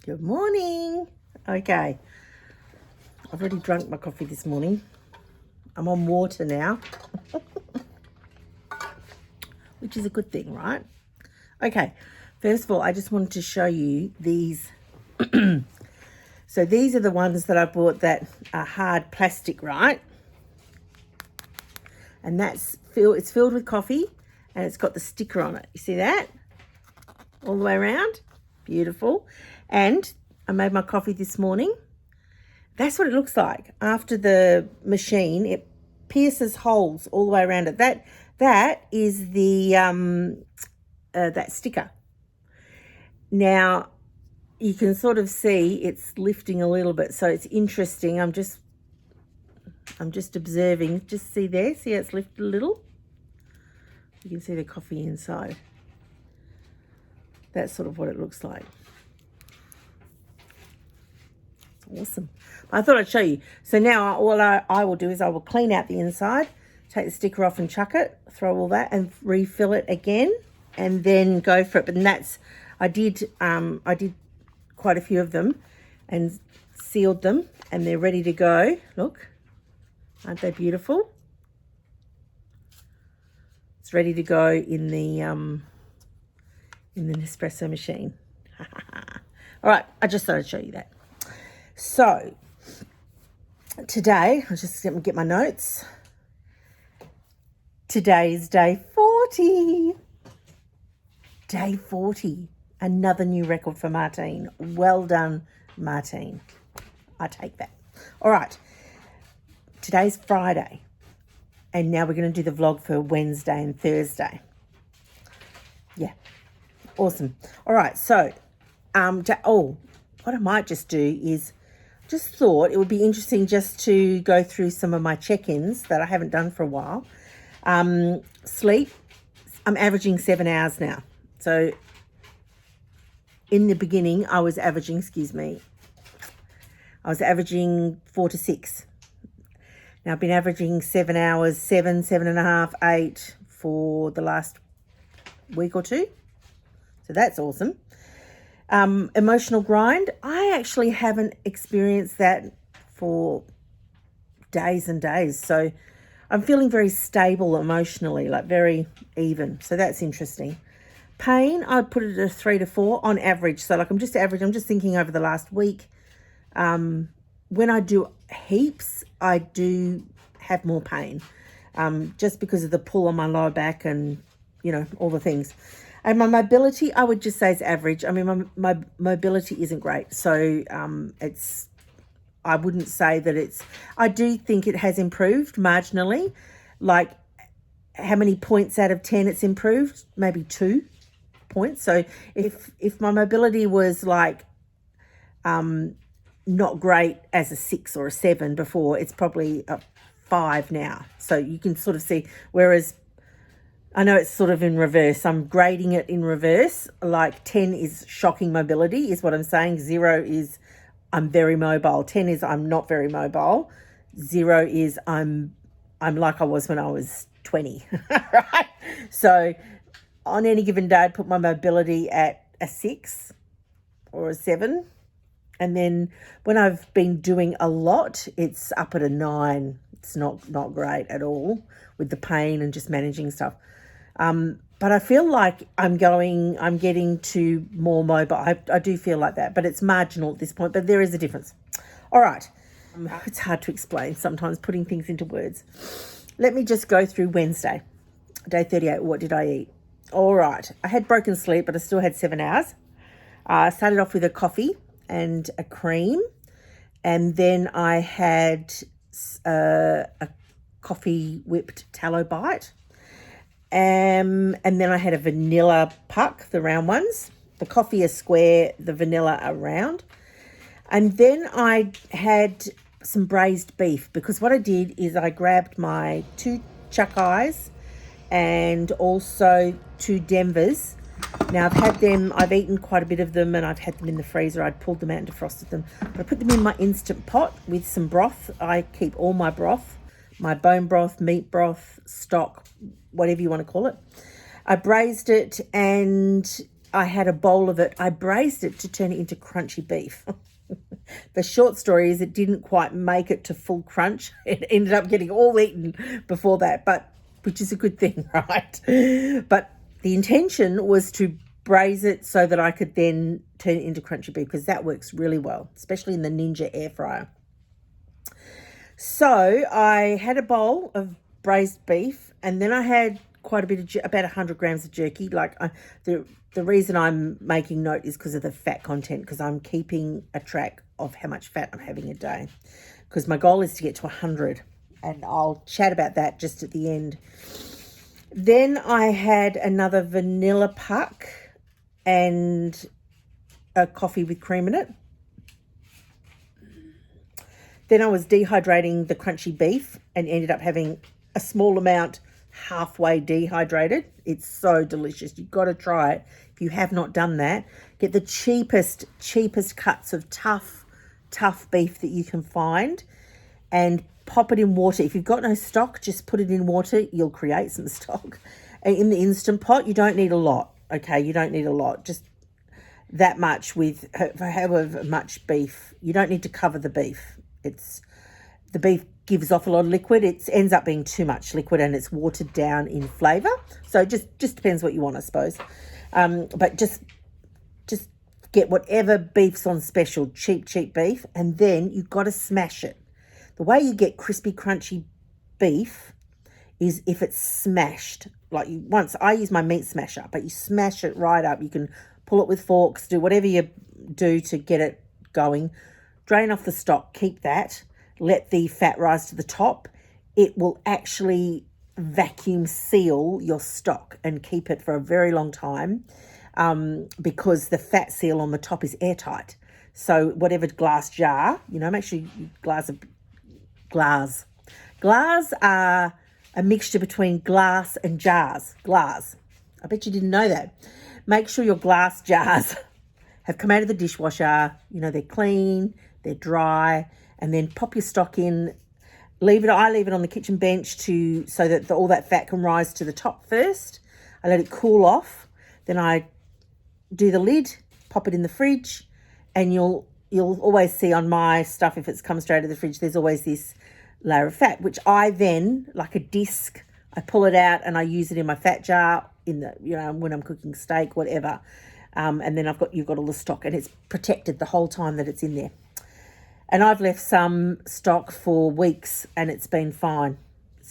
Good morning. Okay, I've already drunk my coffee this morning. I'm on water now, which is a good thing, right? Okay, first of all, I just wanted to show you these. So these are the ones that I bought that are hard plastic, right? And it's filled with coffee and it's got the sticker on it. You see that? All the way around. Beautiful. And I made my coffee this morning. That's what it looks like. After the machine, it pierces holes all the way around it. That is the that sticker. Now you can sort of see it's lifting a little bit, so it's interesting. I'm just observing. Just see there. See how it's lifted a little. You can see the coffee inside. That's sort of what it looks like. Awesome. I thought I'd show you. So now all I will do is I will clean out the inside, take the sticker off and chuck it, throw all that and refill it again and then go for it. But that's, I did quite a few of them and sealed them and they're ready to go. Look, aren't they beautiful? It's ready to go in the Nespresso machine. All right, I just thought I'd show you that. So today, I'll just get my notes. Today is day 40. Day 40. Another new record for Martine. Well done, Martine. I take that. All right. Today's Friday. And now we're going to do the vlog for Wednesday and Thursday. Yeah. Awesome. All right. So, what I might just do is just thought it would be interesting just to go through some of my check-ins that I haven't done for a while. Sleep, I'm averaging 7 hours now. So in the beginning, I was averaging 4 to 6. Now I've been averaging 7 hours, 7.5, 8 for the last week or two. So that's awesome. Emotional grind, I actually haven't experienced that for days and days. So I'm feeling very stable emotionally, like very even. So that's interesting. Pain, I'd put it at a 3 to 4 on average. So like I'm just thinking over the last week. When I do heaps, I do have more pain. Just because of the pull on my lower back and, all the things. And my mobility, I would just say is average. I mean, my mobility isn't great. So I wouldn't say that I do think it has improved marginally. Like how many points out of 10 it's improved? Maybe 2 points. So if my mobility was like not great as a 6 or a 7 before, it's probably a 5 now. So you can sort of see, whereas I know it's sort of in reverse. I'm grading it in reverse. Like 10 is shocking mobility is what I'm saying. 0 is I'm very mobile. 10 is I'm not very mobile. 0 is I'm like I was when I was 20, right? So on any given day, I'd put my mobility at a 6 or a 7. And then when I've been doing a lot, it's up at a 9. It's not great at all with the pain and just managing stuff. But I feel like I'm getting to more mobile. I do feel like that, but it's marginal at this point, but there is a difference. All right. It's hard to explain sometimes putting things into words. Let me just go through Wednesday, day 38. What did I eat? All right. I had broken sleep, but I still had 7 hours. I started off with a coffee and a cream. And then I had a coffee whipped tallow bite. And then I had a vanilla puck, the round ones. The coffee is square, the vanilla are round. And then I had some braised beef, because what I did is I grabbed my 2 chuck eyes and also 2 Denvers. Now I've eaten quite a bit of them and I've had them in the freezer. I'd pulled them out and defrosted them. But I put them in my Instant Pot with some broth. I keep all my broth, my bone broth, meat broth, stock, whatever you want to call it. I braised it and I had a bowl of it. I braised it to turn it into crunchy beef. The short story is it didn't quite make it to full crunch. It ended up getting all eaten before that, but which is a good thing, right? But the intention was to braise it so that I could then turn it into crunchy beef, because that works really well, especially in the Ninja air fryer. So I had a bowl of braised beef, and then I had quite a bit of, about 100 grams of jerky. Like the reason I'm making note is because of the fat content, because I'm keeping a track of how much fat I'm having a day, because my goal is to get to 100, and I'll chat about that just at the end. Then I had another vanilla puck and a coffee with cream in it. Then I was dehydrating the crunchy beef and ended up having a small amount halfway dehydrated. It's so delicious. You've got to try it. If you have not done that, get the cheapest cuts of tough beef that you can find and pop it in water. If you've got no stock, just put it in water. You'll create some stock. And in the Instant Pot, you don't need a lot. Okay, you don't need a lot. Just that much with however much beef. You don't need to cover the beef. The beef gives off a lot of liquid. It ends up being too much liquid and it's watered down in flavour. So just depends what you want, I suppose. But just get whatever beef's on special, cheap beef, and then you've got to smash it. The way you get crispy, crunchy beef is if it's smashed. Like I use my meat smasher, but you smash it right up. You can pull it with forks, do whatever you do to get it going. Drain off the stock, keep that, let the fat rise to the top. It will actually vacuum seal your stock and keep it for a very long time, because the fat seal on the top is airtight. So whatever glass jar, make sure you glass are a mixture between glass and jars. Glass. I bet you didn't know that. Make sure your glass jars have come out of the dishwasher. They're clean, they're dry, and then pop your stock in. I leave it on the kitchen bench so that all that fat can rise to the top first. I let it cool off. Then I do the lid, pop it in the fridge, and you'll always see on my stuff, if it's come straight out of the fridge, there's always this layer of fat, which I then, like a disc, I pull it out and I use it in my fat jar when I'm cooking steak, whatever. And then you've got all the stock, and it's protected the whole time that it's in there. And I've left some stock for weeks and it's been fine.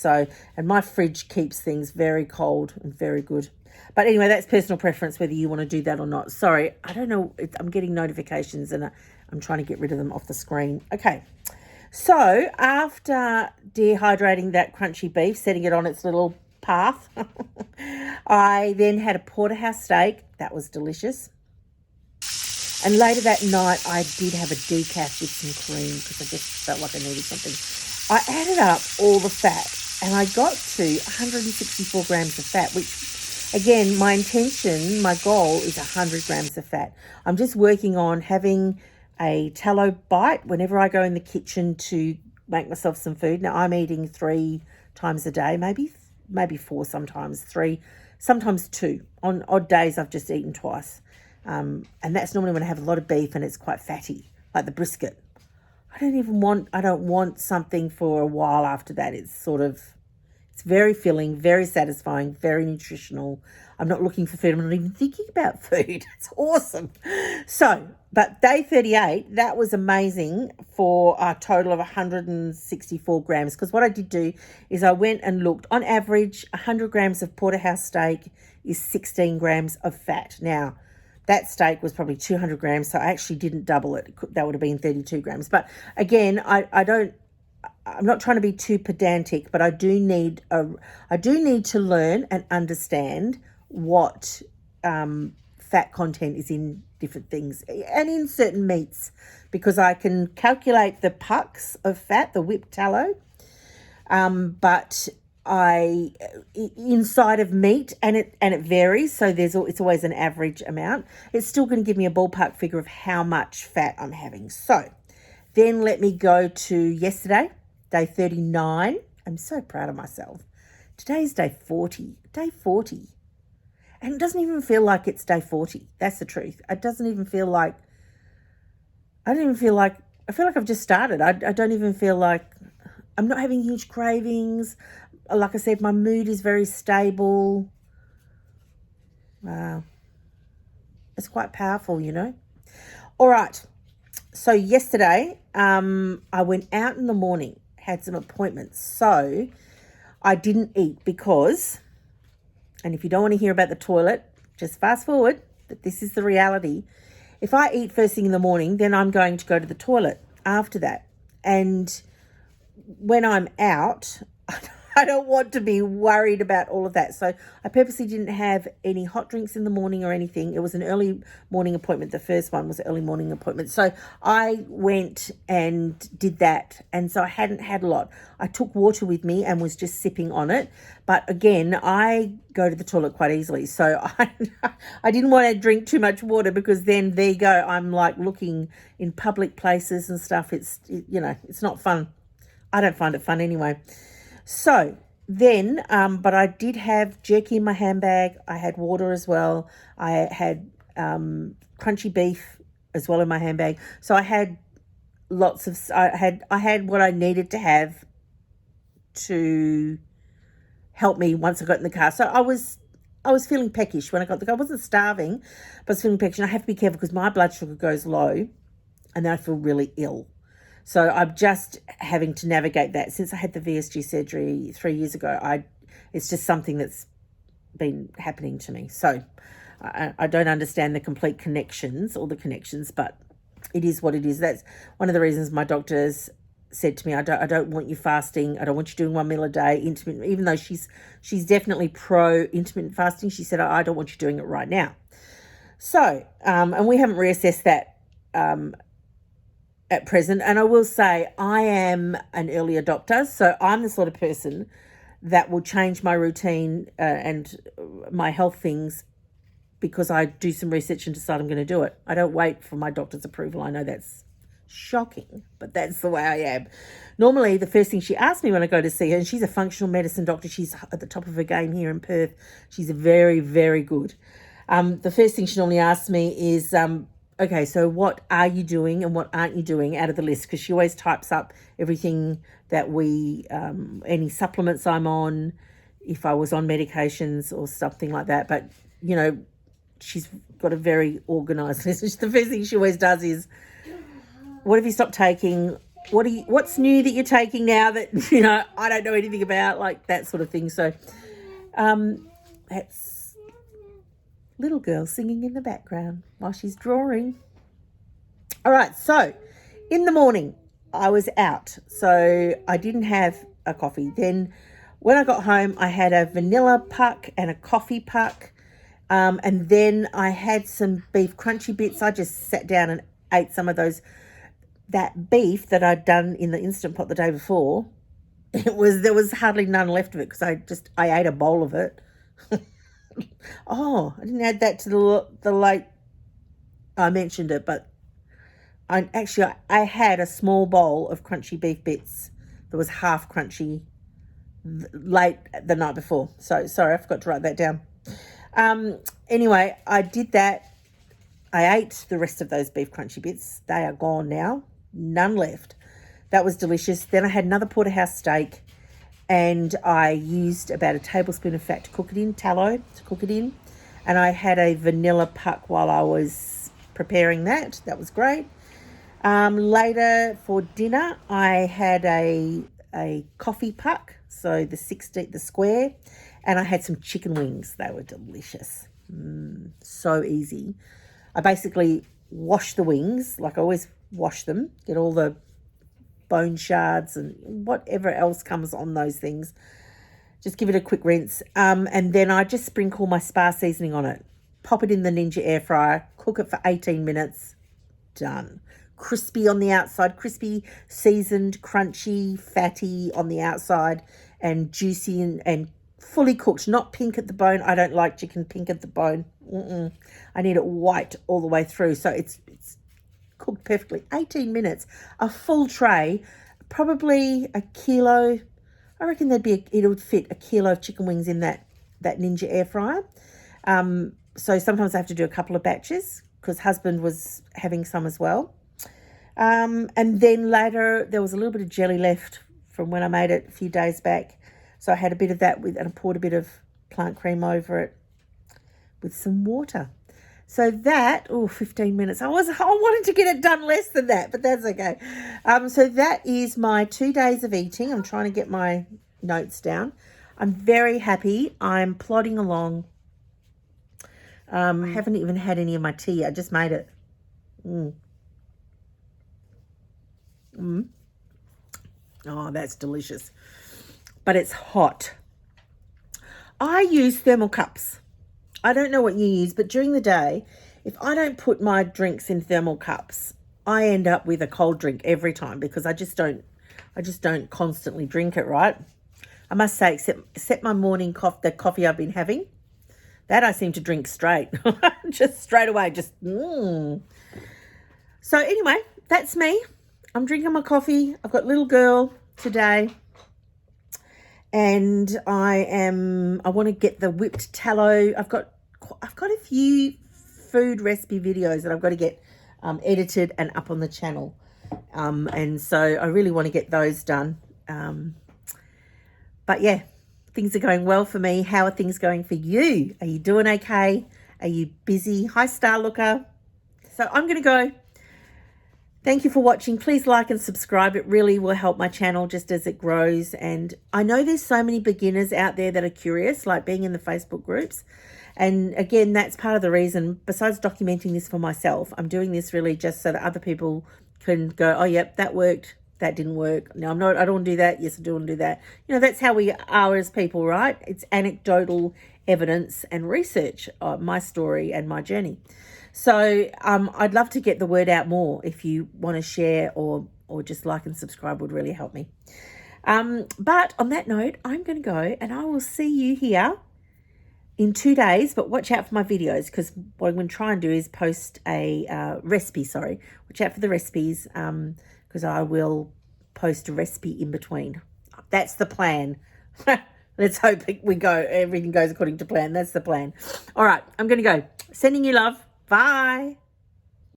And my fridge keeps things very cold and very good. But anyway, that's personal preference, whether you want to do that or not. Sorry, I don't know. I'm getting notifications and I'm trying to get rid of them off the screen. Okay. So after dehydrating that crunchy beef, setting it on its little path, I then had a porterhouse steak. That was delicious. And later that night, I did have a decaf with some cream because I just felt like I needed something. I added up all the fat and I got to 164 grams of fat, which, again, my goal is 100 grams of fat. I'm just working on having a tallow bite whenever I go in the kitchen to make myself some food. Now, I'm eating 3 times a day, maybe 4 sometimes, 3, sometimes 2. On odd days, I've just eaten twice. And that's normally when I have a lot of beef and it's quite fatty, like the brisket. I don't want something for a while after that. It's very filling, very satisfying, very nutritional. I'm not looking for food. I'm not even thinking about food. It's awesome. But day 38, that was amazing for a total of 164 grams. Because what I did do is I went and looked. On average, 100 grams of porterhouse steak is 16 grams of fat. Now, that steak was probably 200 grams, so I actually didn't double it. That would have been 32 grams. But again, I'm not trying to be too pedantic, but I do need to learn and understand what fat content is in different things and in certain meats, because I can calculate the pucks of fat, the whipped tallow, but inside of meat, and it varies, so it's always an average amount. It's still going to give me a ballpark figure of how much fat I'm having. So then let me go to yesterday, day 39. I'm so proud of myself. Today's day 40. And it doesn't even feel like it's day 40. That's the truth. It doesn't even feel like, I feel like I've just started. I don't even feel like, I'm not having huge cravings. Like I said, my mood is very stable. Wow. It's quite powerful, you know. All right. So yesterday, I went out in the morning, had some appointments. So I didn't eat because, and if you don't want to hear about the toilet, just fast forward, but this is the reality. If I eat first thing in the morning, then I'm going to go to the toilet after that. And when I'm out, I don't want to be worried about all of that. So I purposely didn't have any hot drinks in the morning or anything. It was an early morning appointment. The first one was an early morning appointment. So I went and did that. And so I hadn't had a lot. I took water with me and was just sipping on it. But again, I go to the toilet quite easily. So I didn't want to drink too much water because then there you go. I'm like looking in public places and stuff. It's not fun. I don't find it fun anyway. So then, but I did have jerky in my handbag. I had water as well. I had crunchy beef as well in my handbag. So I had I had what I needed to have to help me once I got in the car. So I was feeling peckish when I got in the car. I wasn't starving, but I was feeling peckish. And I have to be careful because my blood sugar goes low and then I feel really ill. So I'm just having to navigate that. Since I had the VSG surgery 3 years ago, it's just something that's been happening to me. So I don't understand the complete connections, all the connections, but it is what it is. That's one of the reasons my doctors said to me, I don't want you fasting. I don't want you doing 1 meal a day, intermittent, even though she's definitely pro intermittent fasting. She said, I don't want you doing it right now. So, and we haven't reassessed that, at present. And I will say I am an early adopter. So I'm the sort of person that will change my routine and my health things because I do some research and decide I'm going to do it. I don't wait for my doctor's approval. I know that's shocking, but that's the way I am. Normally, the first thing she asks me when I go to see her, and she's a functional medicine doctor. She's at the top of her game here in Perth. She's very, very good. The first thing she normally asks me is, okay, so what are you doing and what aren't you doing out of the list? Because she always types up everything that any supplements I'm on, if I was on medications or something like that. But, she's got a very organised list. The first thing she always does is, what have you stopped taking? What's new that you're taking now that, I don't know anything about, like that sort of thing. So that's little girl singing in the background while she's drawing. All right, so in the morning I was out, so I didn't have a coffee. Then when I got home, I had a vanilla puck and a coffee puck, and then I had some beef crunchy bits. I just sat down and ate some of that beef that I'd done in the Instant Pot the day before. There was hardly none left of it because I ate a bowl of it. Oh, I didn't add that to the late. I mentioned it, but I had a small bowl of crunchy beef bits that was half crunchy late the night before. So sorry, I forgot to write that down. Anyway, I did that. I ate the rest of those beef crunchy bits. They are gone now. None left. That was delicious. Then I had another porterhouse steak. And I used about a tablespoon of fat to cook it in, tallow to cook it in. And I had a vanilla puck while I was preparing that. That was great. Later for dinner, I had a coffee puck, so the square, and I had some chicken wings. They were delicious. So easy. I basically wash the wings, like I always wash them, get all the bone shards and whatever else comes on those things. Just give it a quick rinse. And then I just sprinkle my spa seasoning on it. Pop it in the Ninja air fryer. Cook it for 18 minutes. Done. Crispy on the outside. Crispy, seasoned, crunchy, fatty on the outside. And juicy and fully cooked. Not pink at the bone. I don't like chicken pink at the bone. I need it white all the way through. So it's cooked perfectly. 18 minutes. A full tray. Probably a kilo. I reckon it would fit a kilo of chicken wings in that Ninja air fryer. So sometimes I have to do a couple of batches because husband was having some as well. And then later there was a little bit of jelly left from when I made it a few days back. So I had a bit of that and I poured a bit of plant cream over it with some water. So that, 15 minutes. I wanted to get it done less than that, but that's okay. So that is my 2 days of eating. I'm trying to get my notes down. I'm very happy. I'm plodding along. I haven't even had any of my tea. I just made it. Oh, that's delicious. But it's hot. I use thermal cups. I don't know what you use, but during the day, if I don't put my drinks in thermal cups, I end up with a cold drink every time because I just don't constantly drink it, right? I must say, except my morning coffee, the coffee I've been having, that I seem to drink straight. Just straight away, So anyway, that's me. I'm drinking my coffee. I've got little girl today. And I want to get the whipped tallow. I've got a few food recipe videos that I've got to get edited and up on the channel. And so I really want to get those done. But yeah, things are going well for me. How are things going for you? Are you doing okay? Are you busy? Hi, Star Looker. So I'm going to go. Thank you for watching. Please like and subscribe. It really will help my channel just as it grows. And I know there's so many beginners out there that are curious, like being in the Facebook groups. And again, that's part of the reason, besides documenting this for myself, I'm doing this really just so that other people can go, oh, yep, that worked. That didn't work. No, I don't want to do that. Yes, I do want to do that. You know, that's how we are as people, right? It's anecdotal evidence and research, my story and my journey. So I'd love to get the word out more. If you want to share or just like and subscribe would really help me. But on that note, I'm going to go and I will see you here in 2 days. But watch out for my videos because what I'm going to try and do is post a recipe. Sorry, watch out for the recipes because I will post a recipe in between. That's the plan. Let's hope everything goes according to plan. That's the plan. All right, I'm going to go. Sending you love. Bye.